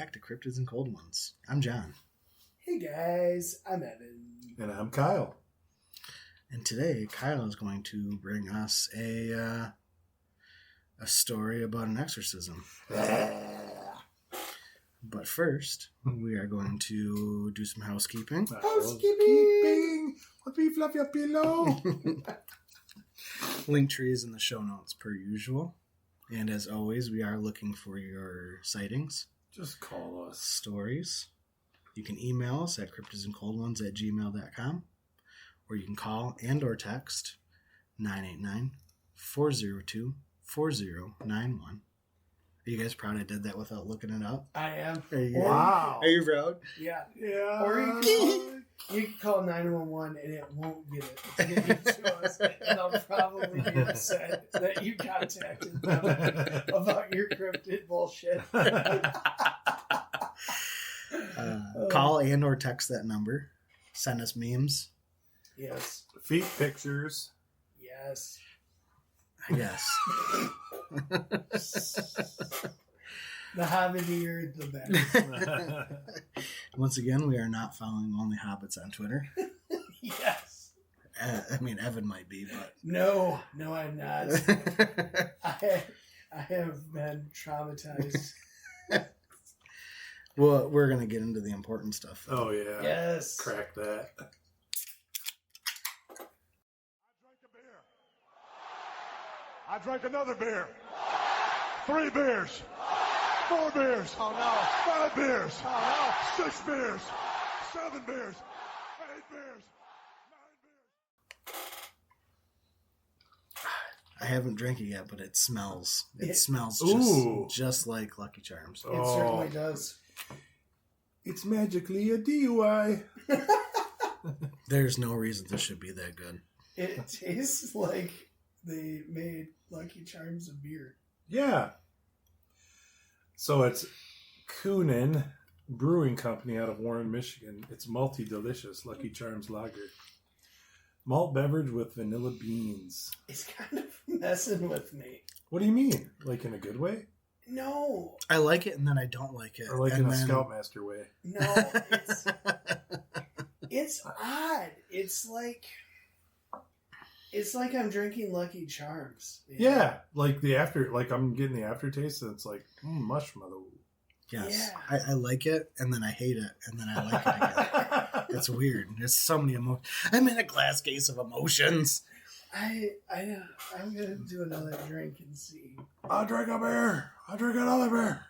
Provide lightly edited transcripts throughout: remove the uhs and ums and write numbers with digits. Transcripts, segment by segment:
back to Cryptids and Cold Ones. I'm John. Hey guys, I'm Evan. And I'm Kyle. And today, Kyle is going to bring us a story about an exorcism. But first, we are going to do some housekeeping. Housekeeping! Let me fluff your pillow. Linktree is in the show notes per usual. And as always, we are looking for your sightings. Just call us. Stories. You can email us at cryptidsandcoldones@gmail.com. Or you can call and or text 989-402-4091. Are you guys proud I did that without looking it up? I am. Wow. Are you proud? Yeah. Yeah. Or you can call 911 and it won't get it to us. And I'll probably be upset that you contacted them about your cryptid bullshit. Call and or text that number. Send us memes. Yes. Feet pictures. Yes. I guess. The hobbitier, the better. Once again, we are not following Only Hobbits on Twitter. Yes. I mean, Evan might be, but... No, I'm not. I have been traumatized. Well, we're going to get into the important stuff. Oh, yeah. Yes. Crack that. I drank another beer. 3 beers. 4 beers. Oh, no. 5 beers. Oh, 6 beers. 7 beers. 8 beers. 9 beers. I haven't drank it yet, but it smells. It smells just like Lucky Charms. It certainly does. It's magically a DUI. There's no reason this should be that good. It tastes like they made Lucky Charms of beer. Yeah. So it's Coonan Brewing Company out of Warren, Michigan. It's multi-delicious Lucky Charms lager. Malt beverage with vanilla beans. It's kind of messing with me. What do you mean? Like in a good way? No. I like it and then I don't like it. Or like and in a Scoutmaster way? No, it's odd. It's like I'm drinking Lucky Charms. Yeah, like I'm getting the aftertaste, and it's like marshmallow. Yes, Yeah. I like it, and then I hate it, and then I like it again. It's weird. There's so many emotions. I'm in a glass case of emotions. I'm gonna do another drink and see. I'll drink a beer. I'll drink another beer.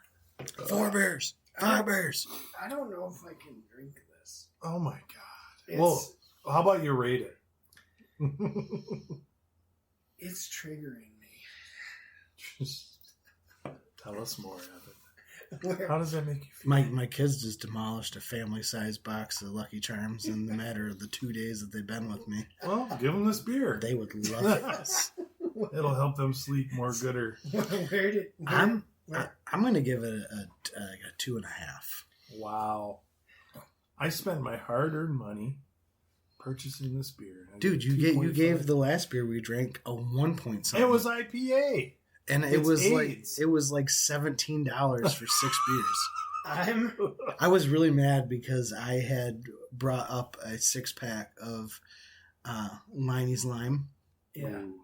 4 beers. 5 beers. I don't know if I can drink this. Oh my god. Well, how about you rate it? It's triggering me. Just tell us more of it. Where, How does that make you feel? My kids just demolished a family-sized box of Lucky Charms in the matter of the 2 days that they've been with me. Well, give them this beer. They would love it. It'll help them sleep more gooder. I'm going to give it a 2.5. Wow. I spent my hard-earned money purchasing this beer. Dude, you gave the last beer we drank a 1 point something. It was IPA. And it It's was AIDS. like $17 for 6 beers. I'm I was really mad because I had brought up a 6-pack of Liney's Lime. yeah. Ooh,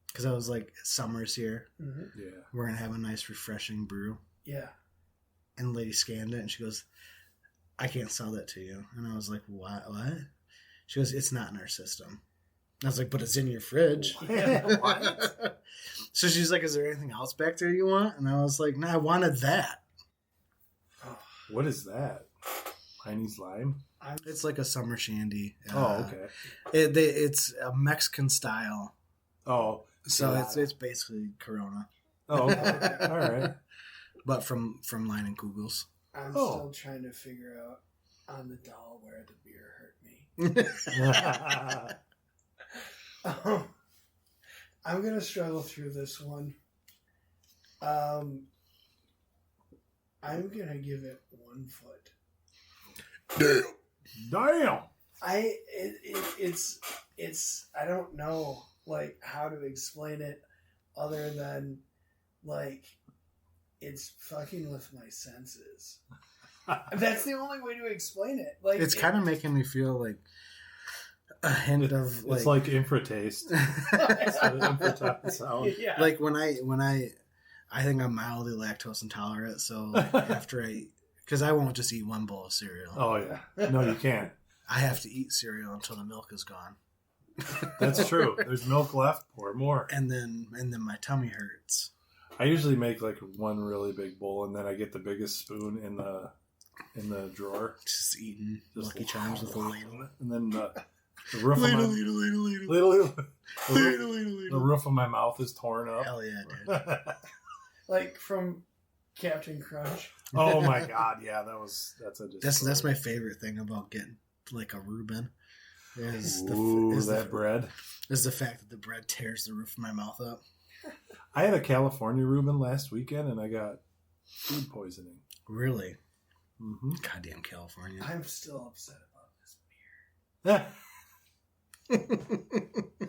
Because I was like, summer's here. Mm-hmm. yeah. We're going to have a nice, refreshing brew. Yeah. And the lady scanned it and she goes, I can't sell that to you. And I was like, what? She goes, it's not in our system. I was like, but it's in your fridge. What? So she's like, is there anything else back there you want? And I was like, no, I wanted that. What is that? Heine's Lime? It's like a summer shandy. Okay. It's a Mexican style. Oh. So yeah. it's basically Corona. Oh, okay. All right. But from Line and Kugels. I'm Oh. still trying to figure out on the doll where the beer hurt me. I'm going to struggle through this one. I'm going to give it 1 foot. Damn. It's I don't know like how to explain it other than like It's fucking with my senses. That's the only way to explain it. Like It's kind of making me feel like a hint of like... It's like infrataste. Infrasound sound. Yeah. Like when I think I'm mildly lactose intolerant, so like after because I won't just eat one bowl of cereal. Oh yeah. No, you can't. I have to eat cereal until the milk is gone. That's true. There's milk left. Pour more. And then my tummy hurts. I usually make like one really big bowl, and then I get the biggest spoon in the drawer. Just eating Lucky Charms with a ladle. And then the roof of the roof of my mouth is torn up. Hell yeah, dude. Like from Captain Crunch. Oh my god, yeah, That's my favorite thing about getting like a Reuben. Is that bread? Is the fact that the bread tears the roof of my mouth up. I had a California Reuben last weekend, and I got food poisoning. Really? Mm-hmm. Goddamn California. I'm still upset about this beer.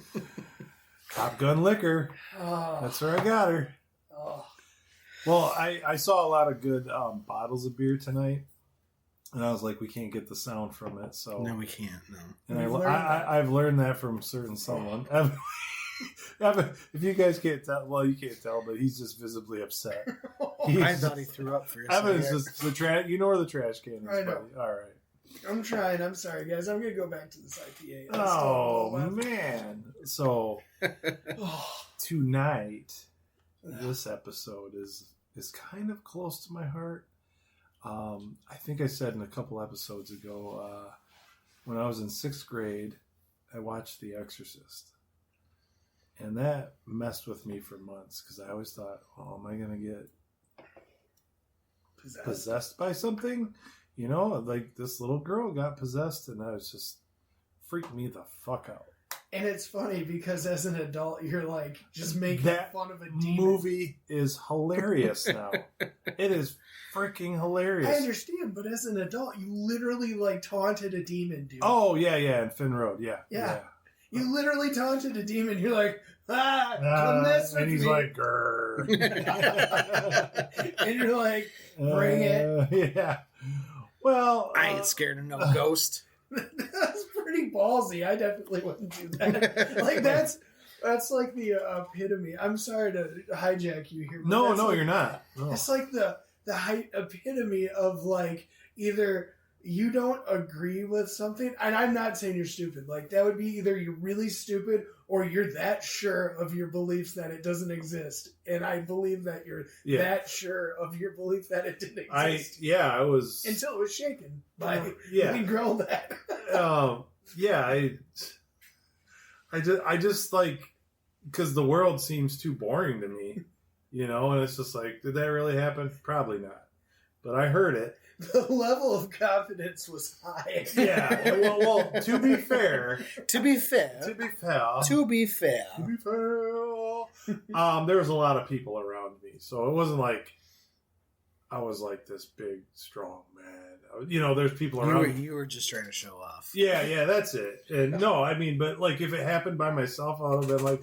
Top Gun liquor. Oh, That's where I got her. oh. Well, I saw a lot of good bottles of beer tonight, and I was like, we can't get the sound from it. So No, we can't. No. and We've learned that. I've learned that from certain someone. If you guys can't tell, well, you can't tell, but he's just visibly upset. I thought he threw up for a second. Evan's just the trash. You know where the trash can is. I know. Buddy. All right. I'm trying. I'm sorry, guys. I'm gonna go back to this IPA. Oh man! So Oh. tonight, this episode is kind of close to my heart. I think I said in a couple episodes ago, when I was in 6th grade, I watched The Exorcist. And that messed with me for months because I always thought, oh, am I going to get possessed by something? You know, like this little girl got possessed, and I was just freaked me the fuck out. And it's funny because as an adult, you're like just making That fun of a demon. movie is hilarious now. It is freaking hilarious. I understand, but as an adult, you literally like taunted a demon, dude. Oh, yeah, and Finn Road, yeah. You literally taunted a demon. You're like, come mess with and he's me. like, grrr. And you're like, bring it. Yeah. Well, I ain't scared of no ghost. That's pretty ballsy. I definitely wouldn't do that. Like that's like the epitome. I'm sorry to hijack you here. But No, that's like, you're not. No. It's like the epitome of like either you don't agree with something, and I'm not saying you're stupid. Like that would be either you're really stupid or you're that sure of your beliefs that it doesn't exist. And I believe that you're that sure of your belief that it didn't exist. I was until it was shaken by yeah. we grilled that. I just like because the world seems too boring to me, you know, and it's just like, did that really happen? Probably not, but I heard it. The level of confidence was high. Yeah. Well. To be fair, To be fair, there was a lot of people around me, so it wasn't like I was like this big, strong man. You know, there's people around. You were just trying to show off. Yeah, that's it. And no, I mean, but like if it happened by myself, I would have been like,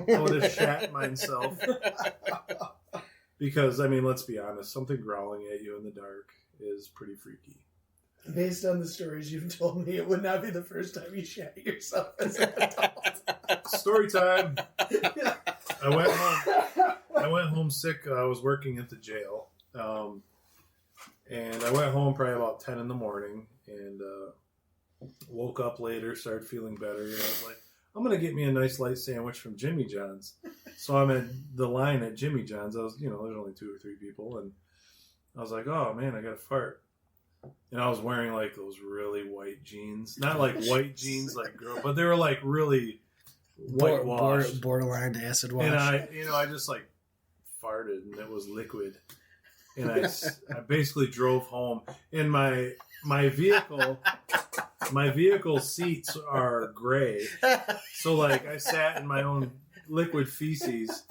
I would have shat myself. Because, I mean, let's be honest, something growling at you in the dark is pretty freaky. Based on the stories you've told me, it would not be the first time you shat yourself as an adult. Story time. I went home sick. I was working at the jail. And I went home probably about 10 in the morning and woke up later, started feeling better. And I was like, I'm going to get me a nice light sandwich from Jimmy John's. So I'm at the line at Jimmy John's. I was, there's only 2 or 3 people. And I was like, oh, man, I got to fart. And I was wearing, like, those really white jeans. Not, like, white jeans, like, girl, but they were, like, really whitewashed. Borderline acid wash. And I just, like, farted, and it was liquid. And I basically drove home. And my vehicle seats are gray. So, like, I sat in my own liquid feces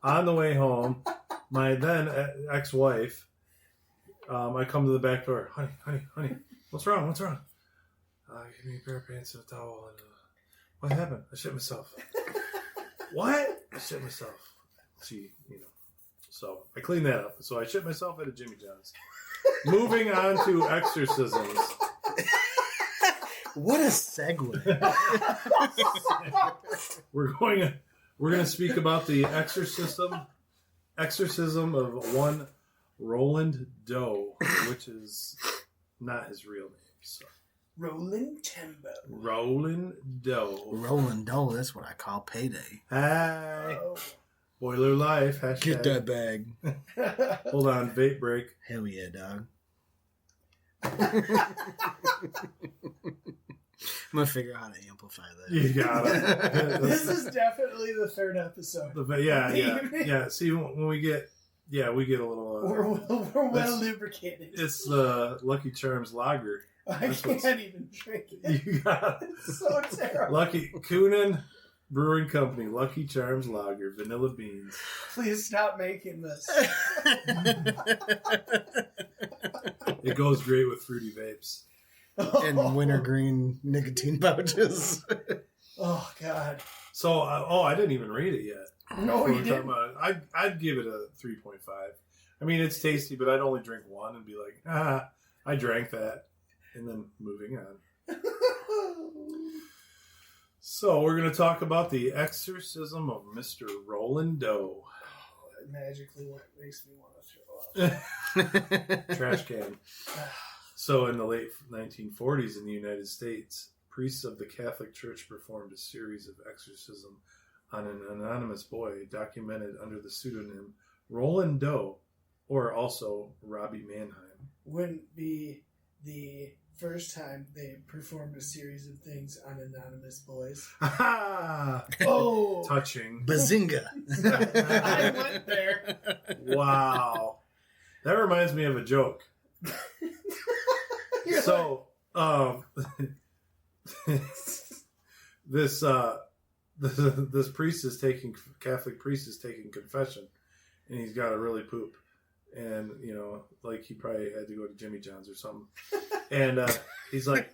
on the way home. My then ex-wife, I come to the back door. Honey, what's wrong? Give me a pair of pants and a towel. And, what happened? I shit myself. What? I shit myself. She, So I cleaned that up. So I shit myself at a Jimmy John's. Moving on to exorcisms. What a segue. We're going to speak about the exorcism of one Roland Doe, which is not his real name. So. Roland Tembo. Roland Doe. Roland Doe, that's what I call payday. Hi. Oh. Boiler life. Hashtag. Get that bag. Hold on, vape break. Hell yeah, dog. I'm gonna figure out how to amplify that. You got it. This is definitely the third episode. Yeah. See, when we get a little. We're well lubricated. It's the Lucky Charms lager. I can't even drink it. You got it. It's so terrible. Lucky Coonan Brewing Company, Lucky Charms lager, vanilla beans. Please stop making this. It goes great with fruity vapes. And wintergreen nicotine pouches. Oh, God. So, I didn't even rate it yet. No, you didn't. I'd give it a 3.5. I mean, it's tasty, but I'd only drink one and be like, I drank that. And then moving on. So, we're going to talk about the exorcism of Mr. Roland Doe. Oh, it magically makes me want to throw up. Trash can. So, in the late 1940s in the United States, priests of the Catholic Church performed a series of exorcism on an anonymous boy documented under the pseudonym Roland Doe, or also Robbie Mannheim. Wouldn't be the first time they performed a series of things on anonymous boys. Oh! Touching. Bazinga. I went there. Wow. That reminds me of a joke. So, this Catholic priest is taking confession, and he's got to really poop, and like he probably had to go to Jimmy John's or something, and he's like,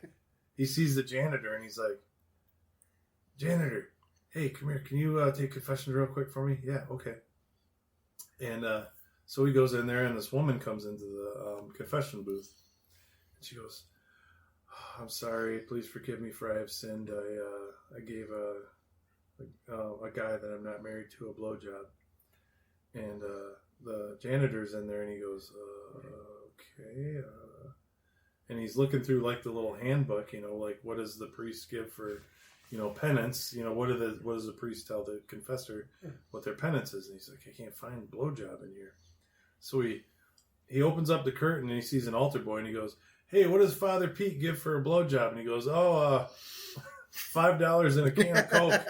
he sees the janitor, and he's like, janitor, hey, come here, can you take confession real quick for me? Yeah, okay. And so he goes in there, and this woman comes into the confession booth. She goes, oh, I'm sorry, please forgive me for I have sinned. I gave a guy that I'm not married to a blowjob. And the janitor's in there, and he goes, okay. And he's looking through like the little handbook, like what does the priest give for, penance? What does the priest tell the confessor what their penance is? And he's like, I can't find blowjob in here. So he opens up the curtain, and he sees an altar boy, and he goes, hey, what does Father Pete give for a blowjob? And he goes, $5 in a can of Coke.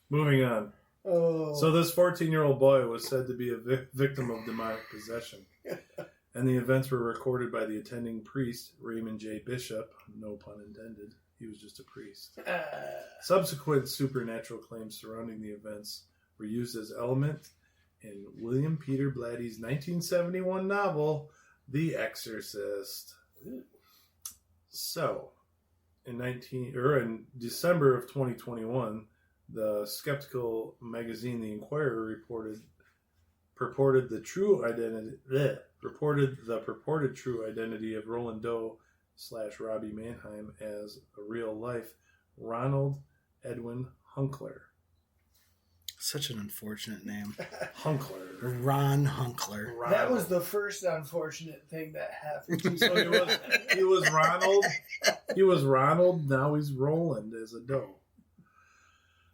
Moving on. Oh. So this 14-year-old boy was said to be a victim of demonic possession. And the events were recorded by the attending priest, Raymond J. Bishop. No pun intended. He was just a priest. Subsequent supernatural claims surrounding the events were used as element in William Peter Blatty's 1971 novel, The Exorcist. So, in December of 2021, the skeptical magazine The Inquirer purported the purported true identity of Roland Doe / Robbie Mannheim as a real life Ronald Edwin Hunkler. Such an unfortunate name. Hunkler. Ron Hunkler. Ronald. That was the first unfortunate thing that happened. So he was Ronald. He was Ronald. Now he's Roland as a Doe.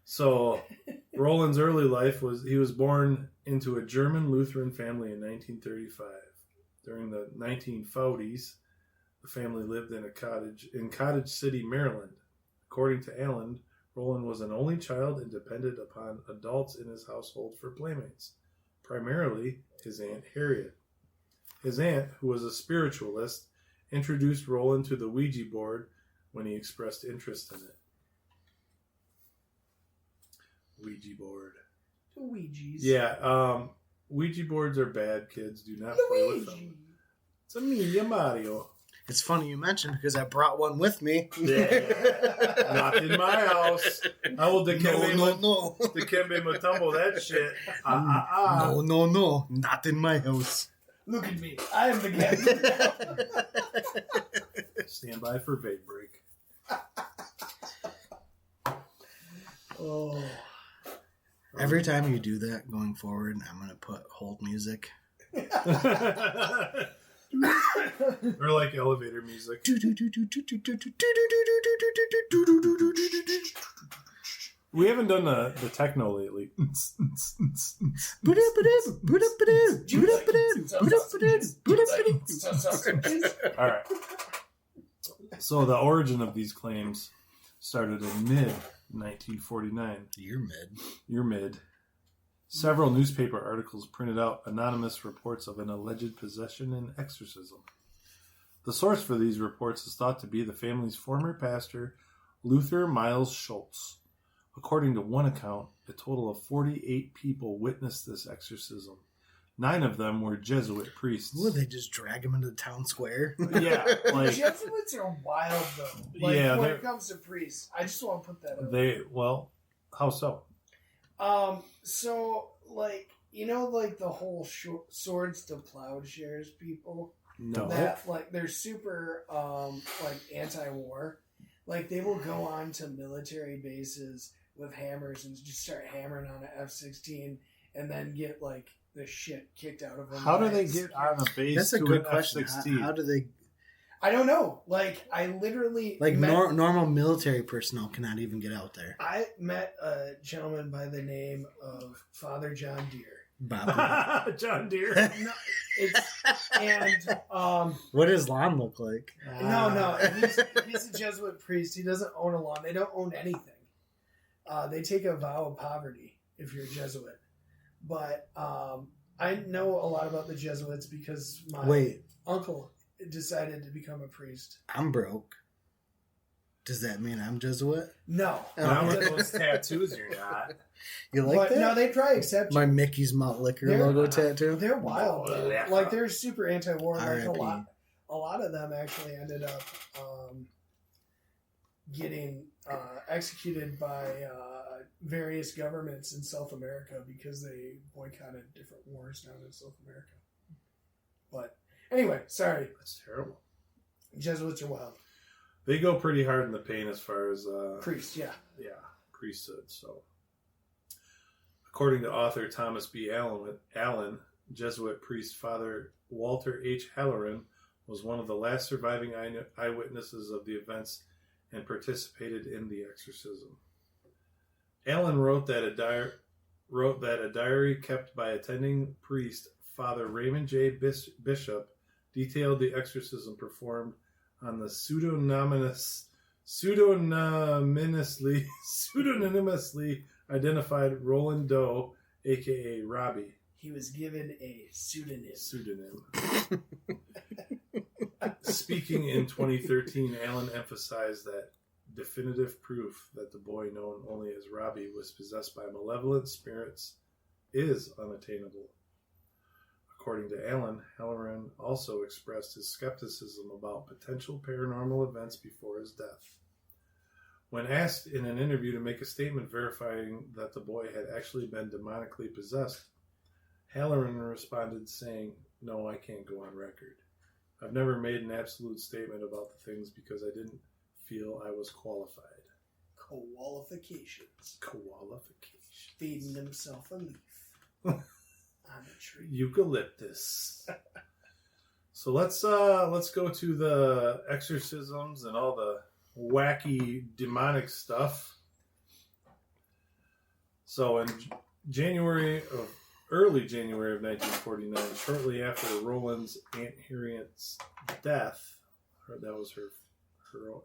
So Roland's early life he was born into a German Lutheran family in 1935. During the 1940s, the family lived in Cottage City, Maryland. According to Allen, Roland was an only child and depended upon adults in his household for playmates, primarily his Aunt Harriet. His aunt, who was a spiritualist, introduced Roland to the Ouija board when he expressed interest in it. Ouija board. Ouija's. Yeah, Ouija boards are bad, kids. Do not play with them. It's a Mia Mario. It's funny you mentioned because I brought one with me. Yeah. Not in my house. I will Dikembe No. Dikembe Mutombo that shit. No. Not in my house. Look at me. I am the guest. Stand by for vape break. Oh. Every time you do that going forward, I'm going to put hold music. Or like elevator music. We haven't done the techno lately. All right. So the origin of these claims started in mid-1949. You're mid. Several newspaper articles printed out anonymous reports of an alleged possession and exorcism. The source for these reports is thought to be the family's former pastor, Luther Miles Schultz. According to one account, a total of 48 people witnessed this exorcism. 9 of them were Jesuit priests. Would they just drag him into the town square? Yeah, like Jesuits are wild though. Like Yeah, when they're- it comes to priests, I just want to put that. how so? So like like the whole swords to plowshares people. No. That like they're super like anti-war. Like they will go on to military bases with hammers and just start hammering on an F-16 and then get like the shit kicked out of them. How do they get on a base That's a to good an question. F-16? How do they... I don't know. Like I literally normal military personnel cannot even get out there. I met a gentleman by the name of Father John Deere. Bob. John Deere. No, What does lawn look like? No. He's a Jesuit priest. He doesn't own a lawn. They don't own anything. They take a vow of poverty if you're a Jesuit. But I know a lot about the Jesuits because my uncle decided to become a priest. I'm broke. Does that mean I'm Jesuit? No. Not with those tattoos you're not. You like that? No, they probably accept you. My Mickey's Malt Liquor logo tattoo? They're wild. Malt liquor. Like they're super anti-war. Like R.I.P. a lot of them actually ended up getting executed by various governments in South America because they boycotted different wars down in South America. But anyway, sorry. That's terrible. Jesuits are wild. They go pretty hard in the paint as far as Priests, yeah. priesthood. So, according to author Thomas B. Allen, Jesuit priest Father Walter H. Halloran was one of the last surviving eyewitnesses of the events and participated in the exorcism. Allen wrote that a diary kept by attending priest Father Raymond J. Bishop detailed the exorcism performed on the pseudonymously identified Roland Doe, a.k.a. Robbie. He was given a pseudonym. Speaking in 2013, Allen emphasized that definitive proof that the boy known only as Robbie was possessed by malevolent spirits is unattainable. According to Allen, Halloran also expressed his skepticism about potential paranormal events before his death. When asked in an interview to make a statement verifying that the boy had actually been demonically possessed, Halloran responded saying, "No, I can't go on record. I've never made an absolute statement about the things because I didn't feel I was qualified." Qualifications. Feeding himself a leaf. On a tree. Eucalyptus. So let's go to the exorcisms and all the wacky demonic stuff. So in early January of 1949, shortly after Roland's Aunt Harriet's death, that was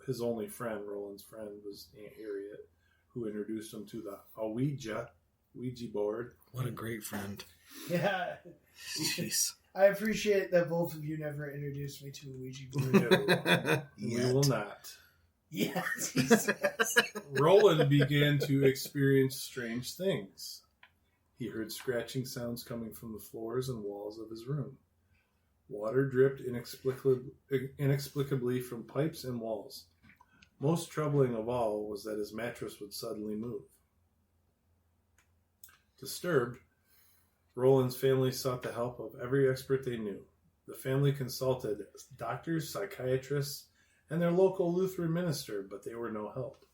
his only friend. Roland's friend was Aunt Harriet, who introduced him to the Ouija board. What a great friend. Yeah. Jeez. I appreciate that both of you never introduced me to a Ouija board. We will not. Yes, he says. Roland began to experience strange things. He heard scratching sounds coming from the floors and walls of his room. Water dripped inexplicably from pipes and walls. Most troubling of all was that his mattress would suddenly move. Disturbed, Roland's family sought the help of every expert they knew. The family consulted doctors, psychiatrists, and their local Lutheran minister, but they were no help.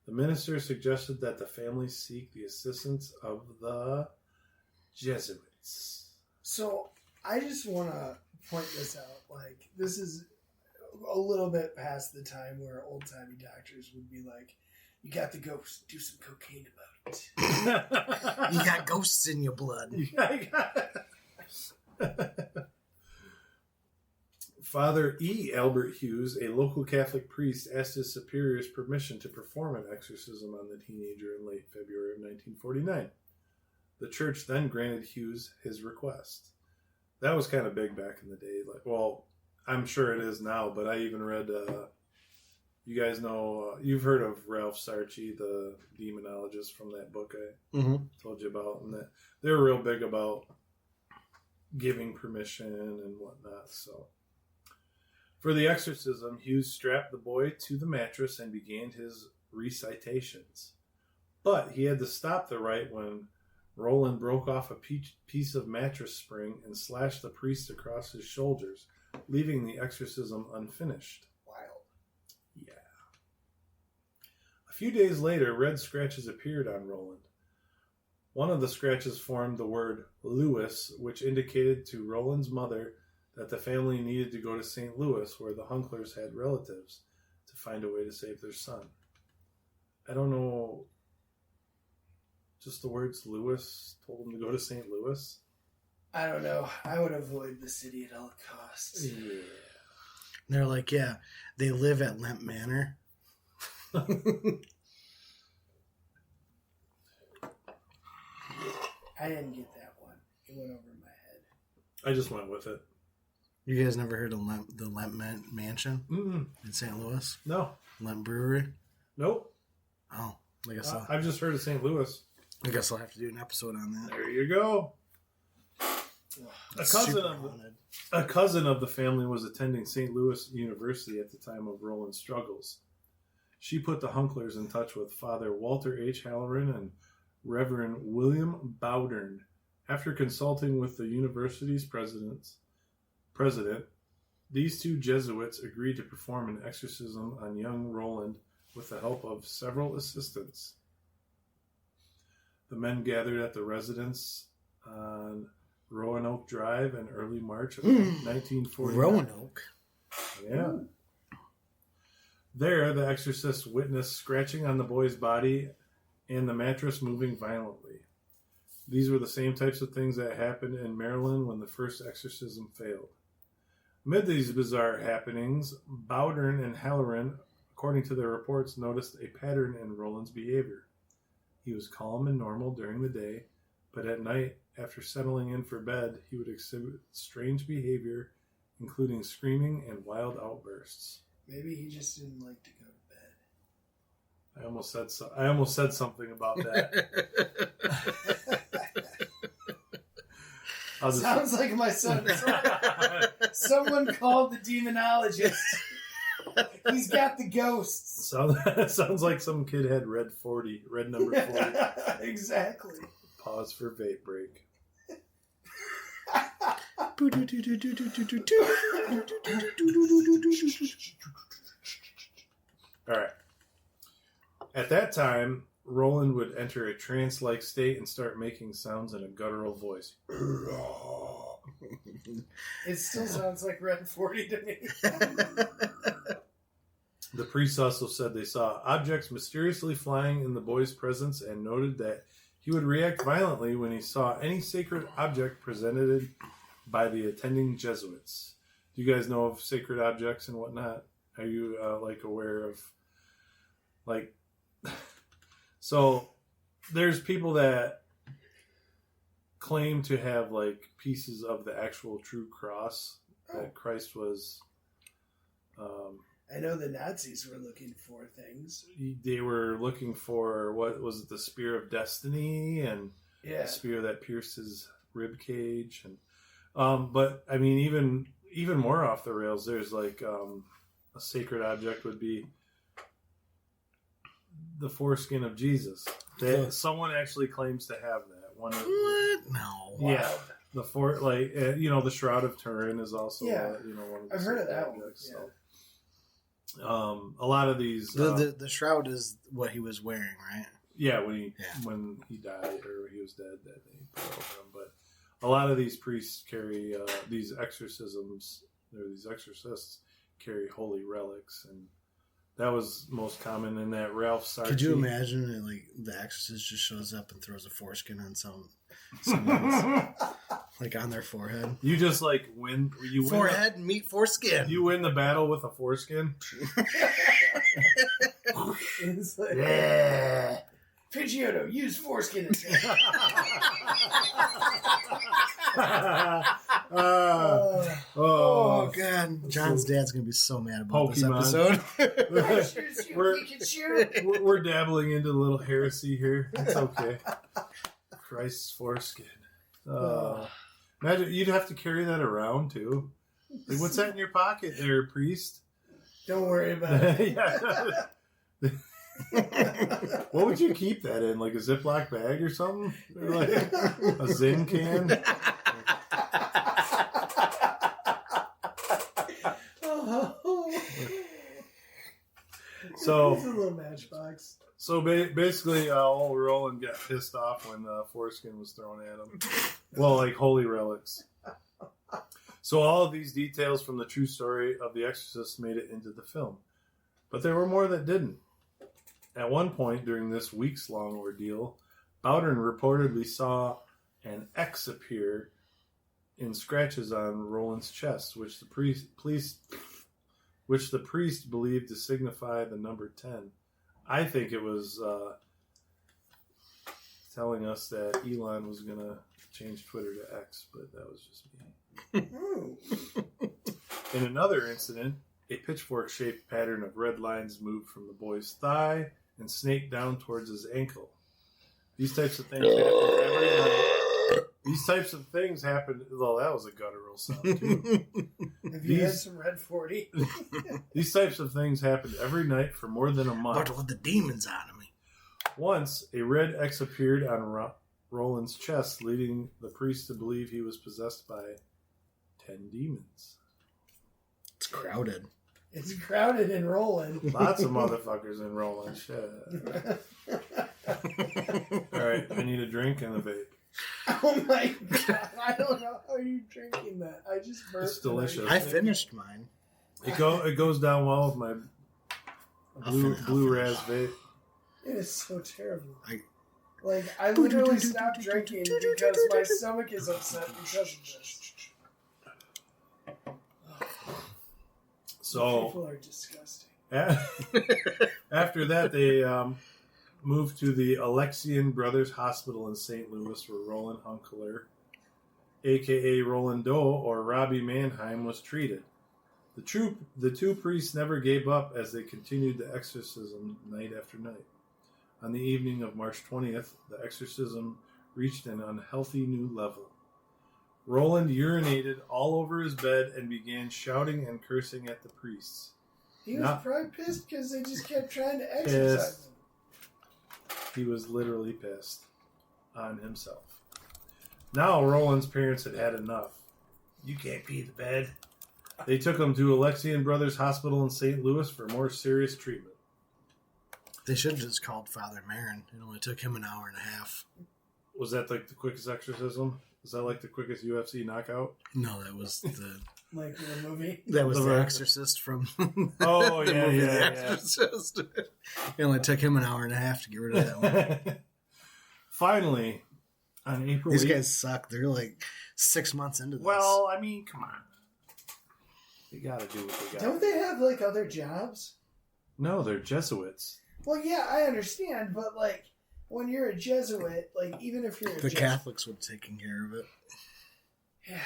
The minister suggested that the family seek the assistance of the Jesuits. So I just want to point this out. Like, this is a little bit past the time where old-timey doctors would be like, you got the ghost, do some cocaine about it. You got ghosts in your blood. Father E. Albert Hughes, a local Catholic priest, asked his superior's permission to perform an exorcism on the teenager in late February of 1949. The church then granted Hughes his request. That was kind of big back in the day. Like, well, I'm sure it is now, but I even read, you guys know, you've heard of Ralph Sarchie, the demonologist from that book I told you about, and that they're real big about giving permission and whatnot. So, for the exorcism, Hughes strapped the boy to the mattress and began his recitations. But he had to stop the rite when Roland broke off a piece of mattress spring and slashed the priest across his shoulders, leaving the exorcism unfinished. Wild. Yeah. A few days later, red scratches appeared on Roland. One of the scratches formed the word Louis, which indicated to Roland's mother that the family needed to go to St. Louis, where the Hunklers had relatives, to find a way to save their son. I don't know. Just the words Louis told him to go to St. Louis? I don't know. I would avoid the city at all costs. Yeah. They're like, yeah, they live at Lemp Manor. I didn't get that one. It went over my head. I just went with it. You guys never heard of the Lemp Mansion in St. Louis? No. Lemp Brewery? Nope. Oh, I guess I've just heard of St. Louis. I guess I'll have to do an episode on that. There you go. A cousin of the family was attending St. Louis University at the time of Roland's struggles. She put the Hunklers in touch with Father Walter H. Halloran and Reverend William Bowdern. After consulting with the university's president, these two Jesuits agreed to perform an exorcism on young Roland with the help of several assistants. The men gathered at the residence on Roanoke Drive in early March of 1949. Roanoke? Yeah. There, the exorcist witnessed scratching on the boy's body and the mattress moving violently. These were the same types of things that happened in Maryland when the first exorcism failed. Amid these bizarre happenings, Bowdern and Halloran, according to their reports, noticed a pattern in Roland's behavior. He was calm and normal during the day, but at night, after settling in for bed, he would exhibit strange behavior, including screaming and wild outbursts. Maybe he just didn't like to go to bed. I almost said something about that. Sounds like my son. Someone called the demonologist. He's got the ghosts. Sounds like some kid had red number 40. Exactly. Pause for vape break. All right. At that time, Roland would enter a trance-like state and start making sounds in a guttural voice. It still sounds like Red 40 to me. The priests also said they saw objects mysteriously flying in the boy's presence and noted that he would react violently when he saw any sacred object presented by the attending Jesuits. Do you guys know of sacred objects and whatnot? Are you aware of so there's people that claim to have pieces of the actual true cross that Christ was. I know the Nazis were looking for things. They were looking for, what was it, the spear of destiny and the spear that pierced his rib cage. And But I mean, even more off the rails. There's like a sacred object would be the foreskin of Jesus. Someone actually claims to have that. One of What? No. Yeah. The the Shroud of Turin is also one of the I've heard of that objects, one. Yeah. So. A lot of these The shroud is what he was wearing, right? Yeah, when he died or he was dead, that they put over him. But a lot of these priests carry these exorcisms, or these exorcists carry holy relics, and that was most common in that Ralph Sarchi. Could you imagine that, like, the exorcist just shows up and throws a foreskin on someone's like on their forehead? You just like win. Forehead meet foreskin. You win the battle with a foreskin. It's like, Yeah. Pidgeotto, use foreskin attack. Oh God! John's dad's gonna be so mad about Pokemon. this episode. we're dabbling into a little heresy here. It's okay. Christ's foreskin. Imagine you'd have to carry that around too. Like, what's that in your pocket, there, priest? Don't worry about it. Yeah. What would you keep that in? Like a Ziploc bag or something? Or like a Zin can? So it's a little matchbox. So basically, old Roland got pissed off when foreskin was thrown at him. Well, like holy relics. So all of these details from the true story of The Exorcist made it into the film. But there were more that didn't. At one point during this weeks-long ordeal, Bowden reportedly saw an X appear in scratches on Roland's chest, which the priest believed to signify the number 10. I think it was telling us that Elon was going to change Twitter to X, but that was just me. In another incident, a pitchfork-shaped pattern of red lines moved from the boy's thigh and snaked down towards his ankle. These types of things happen every night. These types of things happen... Well, that was a guttural sound, too. Have you had some Red 40? These types of things happened every night for more than a month. But with the demons on me. Once, a red X appeared on Roland's chest, leading the priest to believe he was possessed by 10 demons. It's crowded. It's crowded in Roland. Lots of motherfuckers in Roland. Shit. Alright, I need a drink and a vape. Oh my God. I don't know how you're drinking that. I just burped. It's delicious. I finished mine. It goes down well with my blue raz vape. It is so terrible. I I literally stopped drinking because my stomach is upset because of this. So people are disgusting. After that, they moved to the Alexian Brothers Hospital in St. Louis, where Roland Hunkler, a.k.a. Roland Doe, or Robbie Mannheim, was treated. The two priests never gave up as they continued the exorcism night after night. On the evening of March 20th, the exorcism reached an unhealthy new level. Roland urinated all over his bed and began shouting and cursing at the priests. He was probably pissed because they just kept trying to exorcise him. He was literally pissed on himself. Now Roland's parents had had enough. You can't pee the bed. They took him to Alexian Brothers Hospital in St. Louis for more serious treatment. They should have just called Father Marin. It only took him an hour and a half. Was that like the quickest exorcism? Is that like the quickest UFC knockout? No, that was the... Like in the movie? That was the Exorcist from... Oh, the yeah, movie yeah, The yeah. Exorcist. It only took him an hour and a half to get rid of that one. Finally, on April These 8th, guys suck. They're like 6 months into this. well, I mean, come on. They gotta do what they gotta Don't they have like other jobs? No, they're Jesuits. Well, yeah, I understand, but like when you're a Jesuit, like even if you're a the Jesuit, Catholics would have taken care of it. yeah,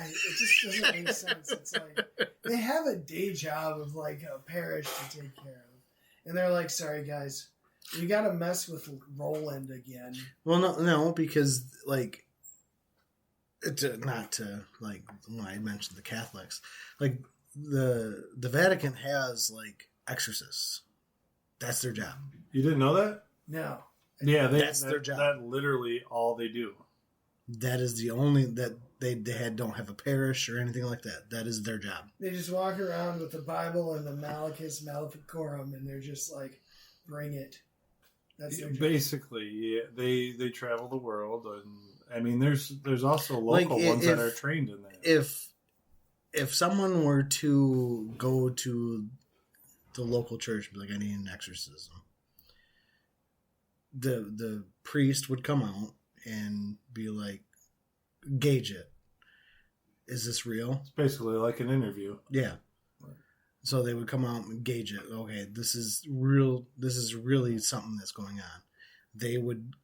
it just doesn't make sense. It's like they have a day job of like a parish to take care of, and they're like, "Sorry, guys, we got to mess with Roland again." Well, no, because like not to like when I mentioned the Catholics, like the Vatican has like exorcists. That's their job. You didn't know that? No. Yeah, That's their job. That's literally all they do. That is the only that they don't have a parish or anything like that. That is their job. They just walk around with the Bible and the Malachus Maleficorum, and they're just like, bring it. That's their job. Basically, yeah, they travel the world, and I mean, there's also local ones that are trained in that. If someone were to go to the local church, be like, I need an exorcism, the priest would come out and be like, gauge it. Is this real? It's basically like an interview. Yeah. So they would come out and gauge it. Okay, this is real. This is really something that's going on. They would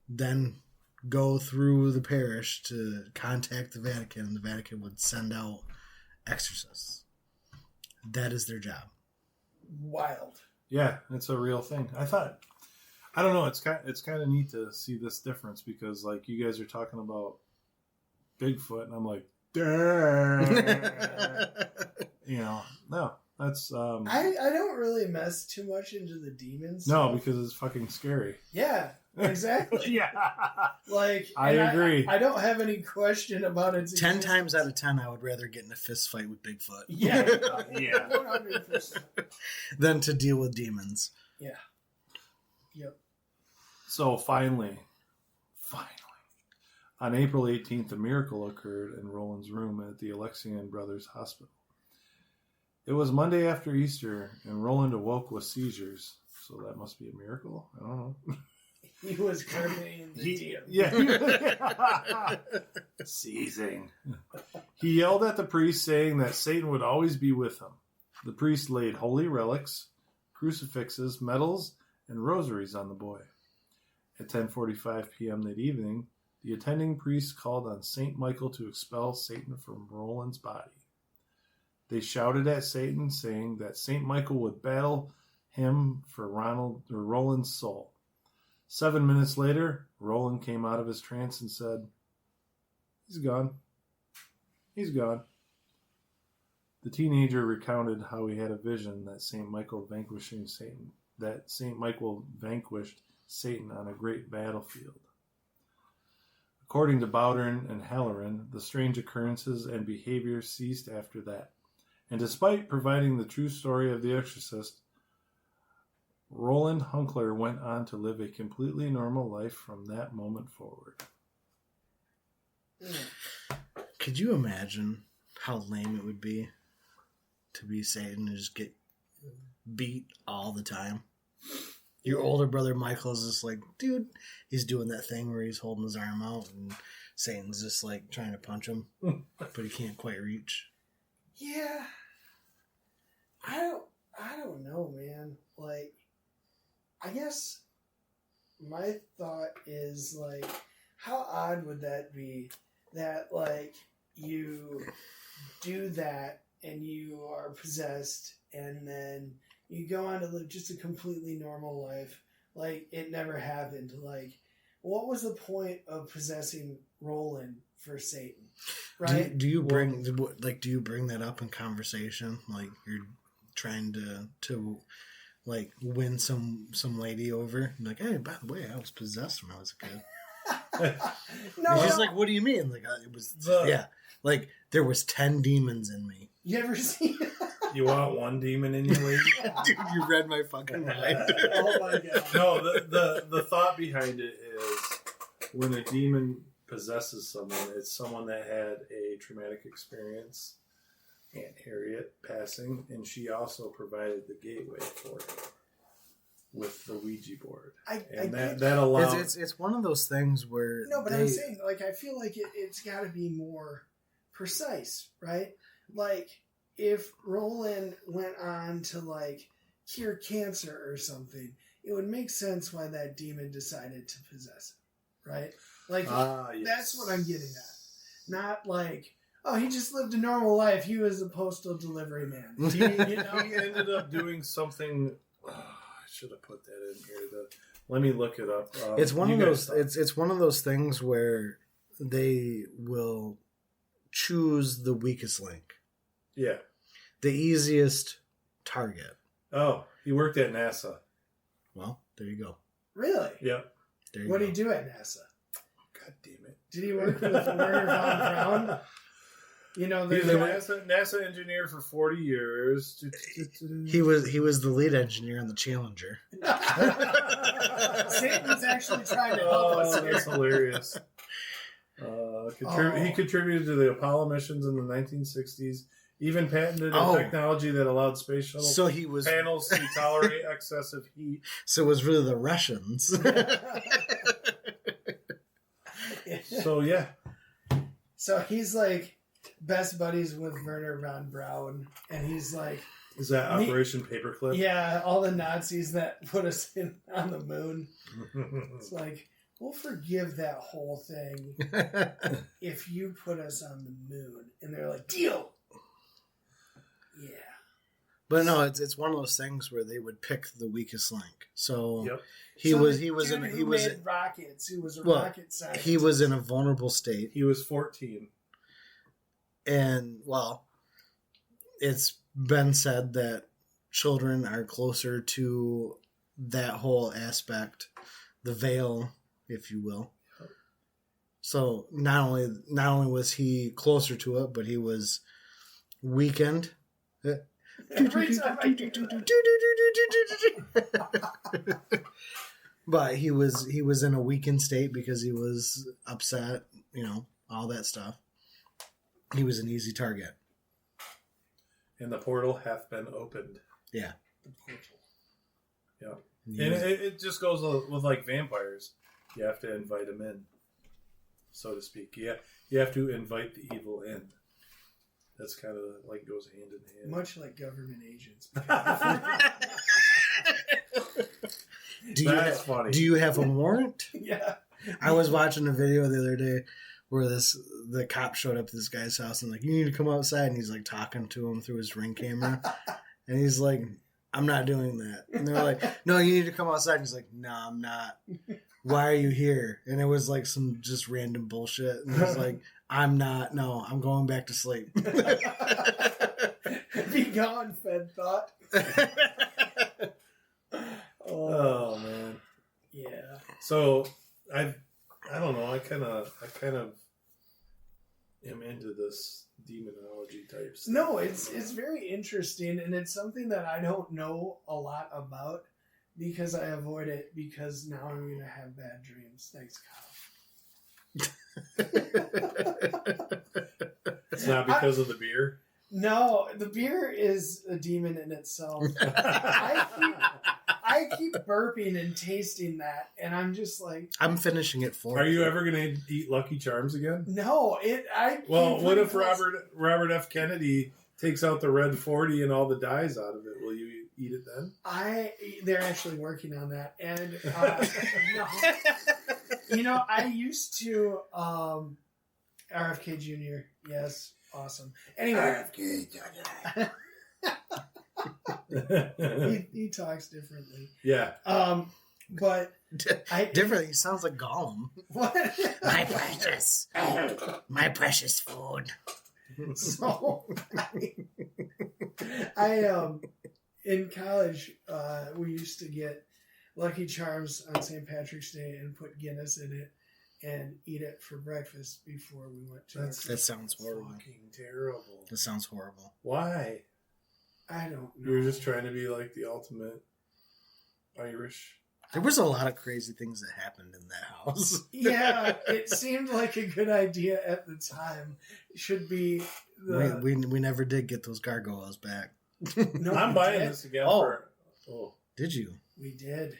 then go through the parish to contact the Vatican, and the Vatican would send out exorcists. That is their job. Wild. Yeah, it's a real thing. I don't know. It's kind of neat to see this difference because, like, you guys are talking about Bigfoot, and I'm like, you know, no, that's. I don't really mess too much into the demons. No, because it's fucking scary. Yeah, exactly. Yeah, like I agree. I don't have any question about it. 10 times out of 10, I would rather get in a fist fight with Bigfoot. Yeah, yeah, 100%. Than to deal with demons. Yeah. Yep. So finally, on April 18th, a miracle occurred in Roland's room at the Alexian Brothers Hospital. It was Monday after Easter, and Roland awoke with seizures. So that must be a miracle? I don't know. He was carrying the demon. Yeah. Seizing. He yelled at the priest, saying that Satan would always be with him. The priest laid holy relics, crucifixes, medals, and rosaries on the boy. At 10:45 p.m. that evening, the attending priest called on St. Michael to expel Satan from Roland's body. They shouted at Satan, saying that St. Michael would battle him for Roland's soul. 7 minutes later, Roland came out of his trance and said, "He's gone. He's gone." The teenager recounted how he had a vision that St. Michael vanquished Satan on a great battlefield. According to Bowdern and Halloran, the strange occurrences and behavior ceased after that. And despite providing the true story of the Exorcist, Roland Hunkler went on to live a completely normal life from that moment forward. Could you imagine how lame it would be to be Satan and just get beat all the time? Your older brother Michael is just like, dude, he's doing that thing where he's holding his arm out and Satan's just like trying to punch him, but he can't quite reach. Yeah. I don't know, man. Like, I guess my thought is, like, how odd would that be that, like, you do that and you are possessed and then you go on to live just a completely normal life. Like, it never happened. Like, what was the point of possessing Roland for Satan? Right? Do you bring that up in conversation? Like, you're trying to like win some lady over? Like, hey, by the way, I was possessed when I was a kid. No, she's like, what do you mean? Like, it was like there was 10 demons in me. You ever seen? You want one demon in you, lady? Dude, you read my fucking mind. Oh my god! No, the thought behind it is when a demon possesses someone, it's someone that had a traumatic experience. Aunt Harriet passing, and she also provided the gateway for it with the Ouija board. That allows. It's one of those things where I'm saying, like, I feel like it's got to be more precise, right? Like, if Roland went on to like cure cancer or something, it would make sense why that demon decided to possess him, right? Like, yes. That's what I'm getting at. Not like, oh, he just lived a normal life. He was a postal delivery man. He ended up doing something. I should have put that in here. Let me look it up. It's one of those. It's one of those things where they will choose the weakest link, Yeah. the easiest target. Oh, he worked at NASA. Well, there you go. Really? Yep. There you What go. did he do at NASA? God damn it. Did he work with Werner von Braun? You know, He the was a NASA engineer for 40 years. He was the lead engineer on the Challenger. Satan's actually trying to help us here. That's hilarious. He contributed to the Apollo missions in the 1960s. Even patented a technology that allowed space shuttle panels to tolerate excessive heat. So it was really the Russians. So yeah. So he's like best buddies with Werner von Braun, and he's like, is that Operation Paperclip? Yeah, all the Nazis that put us on the moon. It's like, we'll forgive that whole thing if you put us on the moon. And they're like, deal. Yeah. But no, it's one of those things where they would pick the weakest link. So yep. he was made rockets. He was a rocket scientist. He was in a vulnerable state. He was 14. And it's been said that children are closer to that whole aspect, the veil, if you will. So not only was he closer to it, but he was weakened. Every time I do that. But he was in a weakened state because he was upset, all that stuff. He was an easy target. And the portal hath been opened. Yeah. The portal. Yeah. And it just goes with like vampires. You have to invite them in, so to speak. Yeah, you have to invite the evil in. That's kind of like goes hand in hand. Much like government agents. That's funny. Do you have a warrant? Yeah. I was watching a video the other day where the cop showed up at this guy's house and like, you need to come outside, and he's like talking to him through his Ring camera, and he's like, I'm not doing that. And they're like, no, you need to come outside. And he's like, no, I'm not. Why are you here? And it was like some just random bullshit. And he's like, I'm not. No, I'm going back to sleep. Be gone, Fed thought. Oh man. Yeah. So I don't know. I kind of am into this demonology type stuff. No, it's very interesting, and it's something that I don't know a lot about because I avoid it because now I'm going to have bad dreams. Thanks, Kyle. It's not because of the beer. No, the beer is a demon in itself. I keep burping and tasting that, and I'm just like, I'm finishing it for Are you ever going to eat Lucky Charms again? no. Well, what if Robert F. Kennedy takes out the red 40 and all the dyes out of it? Will you eat it then? They're actually working on that, and no. I used to RFK Jr. Yes, awesome. Anyway, RFK Jr. he talks differently. Yeah. But different. He sounds like Gollum. What? My precious food. So I in college we used to get Lucky Charms on St. Patrick's Day and put Guinness in it and eat it for breakfast before we went to. That sounds horrible. Fucking terrible. That sounds horrible. Why? I don't know. You're just trying to be like the ultimate Irish. There was a lot of crazy things that happened in that house. Yeah, it seemed like a good idea at the time. It should be the. We never did get those gargoyles back. No, I'm buying this again. Did you? We did.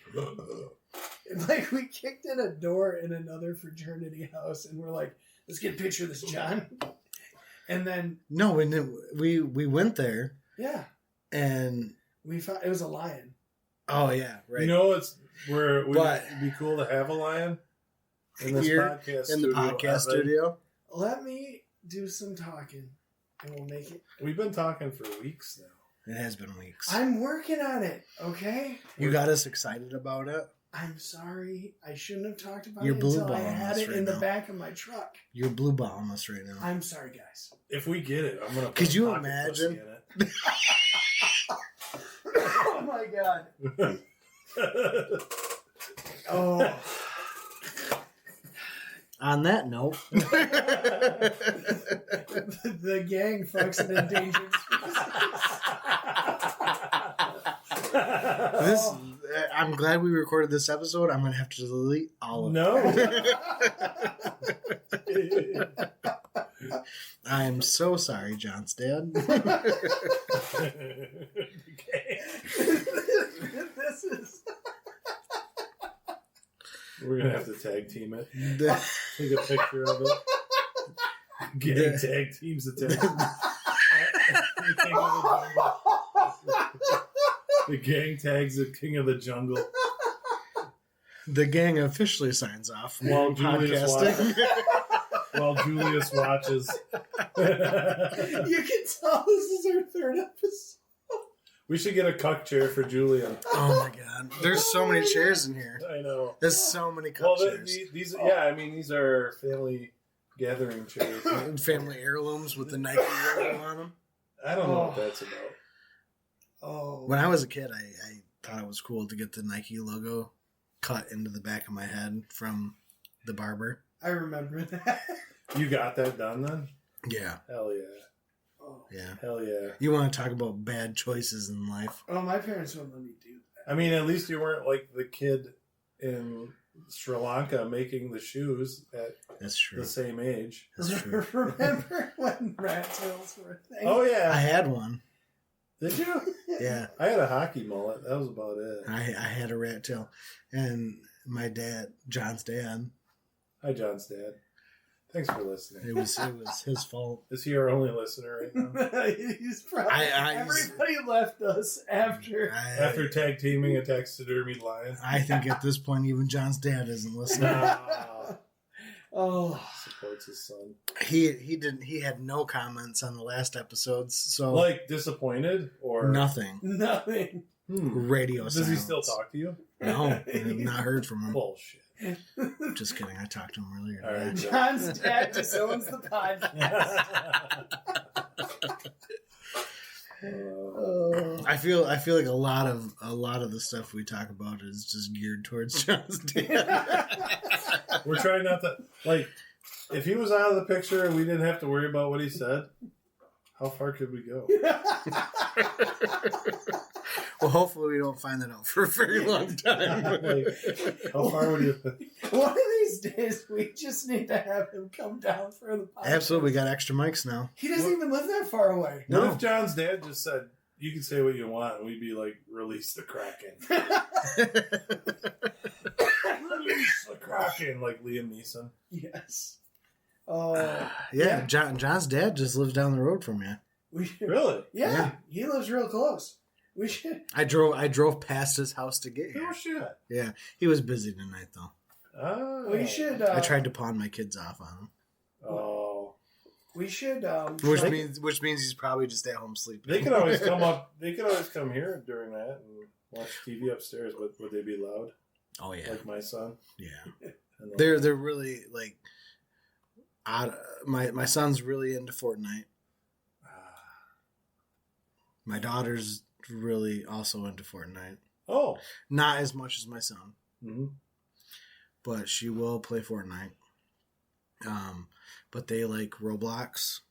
Like, we kicked in a door in another fraternity house, and we're like, let's get a picture of this, John. And then... No, we went there. Yeah. And... we found... it was a lion. Oh, yeah, right. You know, it'd be cool to have a lion in this podcast studio. Let me do some talking, and we'll make it... We've been talking for weeks now. It has been weeks. I'm working on it, okay? You got us excited about it? I'm sorry. I shouldn't have talked about You're it until I blue-balling had us it right in the now. back of my truck. You're blue balling us right now. I'm sorry, guys. If we get it, I'm gonna. Could put you pocket imagine? pussy Oh my god. in it. Oh. On that note, The gang fucks an endangered species. I'm glad we recorded this episode. I'm gonna have to delete all of No. it. I am so sorry, John's dad. This is. We're gonna have to tag team it. The- Take a picture of it. Gang tag teams attack. The gang tags the king of the jungle. The gang officially signs off from While Julius watches. You can tell this is our third episode. We should get a cuck chair for Julian. Oh my god. There's so many chairs in here. I know. There's so many Well, cup chairs. these these are family gathering chairs. Family heirlooms with the Nike logo on them. I don't know what that's about. Oh. When I was a kid, I thought it was cool to get the Nike logo cut into the back of my head from the barber. I remember that. You got that done then? Yeah. Hell yeah. Oh. Yeah. Hell yeah. You want to talk about bad choices in life? Oh, my parents wouldn't let me do that. I mean, at least you weren't like the kid in Sri Lanka making the shoes at That's true. the same age. That's true. Remember when rat tails were a thing? Oh I yeah. had one. Did you? Yeah. I had a hockey mullet. That was about it. I had a rat tail. And my dad, John's dad, Hi, John's dad. Thanks for listening. it was his fault. Is he our only listener right now? He's probably, I- everybody left us after. After tag teaming a taxidermied lion. I think at this point, even John's dad isn't listening. Nah. Oh, Supports his son. He had no comments on the last episodes, so Like disappointed or nothing. nothing. Radio Does silence. he still talk to you? No, I have not heard from him. Bullshit. Just kidding. I talked to him earlier All right, today. John's dad disowns the podcast. Oh. I feel like a lot of the stuff we talk about is just geared towards John's dad. We're trying not to like. If he was out of the picture and we didn't have to worry about what he said, how far could we go? Well, hopefully we don't find that out for a very long time. Like, how far would you? One of these days, we just need to have him come down for the podcast. Absolutely, we got extra mics now. He doesn't even live that far away. What No. if John's dad just said, "You can say what you want," and we'd be like, "Release the Kraken." Release the Kraken, like Liam Neeson. Yes. Oh, Yeah, John's dad just lives down the road from you. we should. Really? Yeah, he lives real close. We should. I drove past his house to get Oh here. shit. Yeah, he was busy tonight though. Oh. We should. I tried to pawn my kids off on him, Oh. We should. which try- means he's probably just at home sleeping. They could always come up. They could always come here during that and watch TV upstairs. But would they be loud? Oh yeah, Like my son. yeah. And then- They're really like. My son's really into Fortnite. My daughter's really also into Fortnite. Oh. Not as much as my son, Mm-hmm. but she will play Fortnite. But they like Roblox.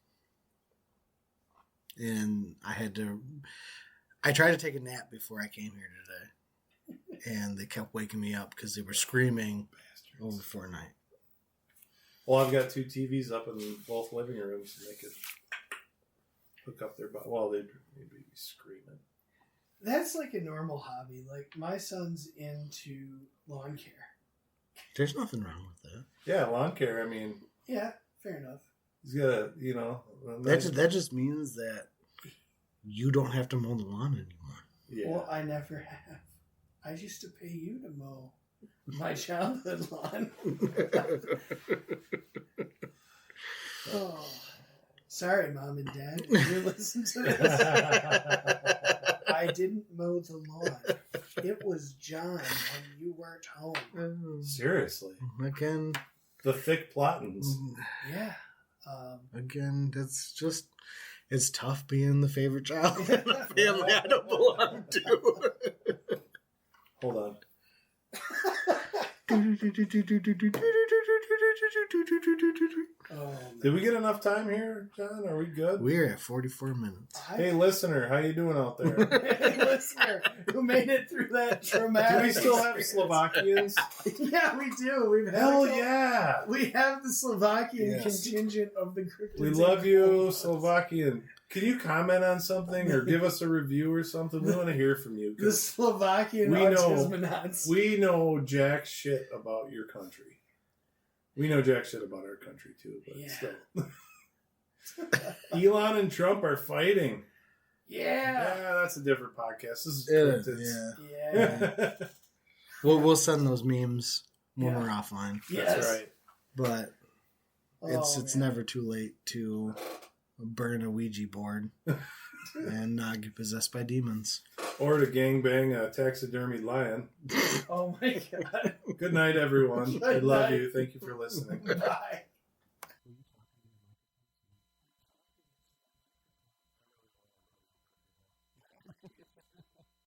And I tried to take a nap before I came here today. And they kept waking me up because they were screaming over Fortnite. Well, I've got 2 TVs up in both living rooms, and they could hook up their. Well, they'd maybe be screaming. That's like a normal hobby. Like my son's into lawn care. There's nothing wrong with that. Yeah, lawn care. I mean, Yeah, fair enough. he's got a, That just means that you don't have to mow the lawn anymore. Yeah. Well, I never have. I used to pay you to mow my childhood lawn. Oh, sorry, Mom and Dad. If you listen to this, I I didn't mow the lawn. It was John when you weren't home. Seriously. Again, The thick plottings. Yeah. again, it's tough being the favorite child in a family I don't belong to. Hold on. Did we get enough time here, John? Are we good? We're at 44 minutes. Hey, listener, how you doing out there? Hey, listener, who made it through that traumatic Do we still have experience. Slovakians? Yeah, we do. We've had Hell a couple- yeah! We have the Slovakian Yes. contingent of the Cryptids. We love you, Slovakian. Can you comment on something or give us a review or something? We want to hear from you. The Slovakian We know- autismonauts. We know jack shit about your country. We know jack shit about our country too, but Yeah. still. Elon and Trump are fighting. Yeah. Yeah, that's a different podcast. This is It cryptids. is, yeah. Yeah. We'll send those memes when Yeah. we're offline. Yes. That's right. But it's man. never too late to burn a Ouija board and not get possessed by demons. Or to gangbang a taxidermied lion. Oh my god. Good night, everyone. Good I love night. you. Thank you for listening. Bye.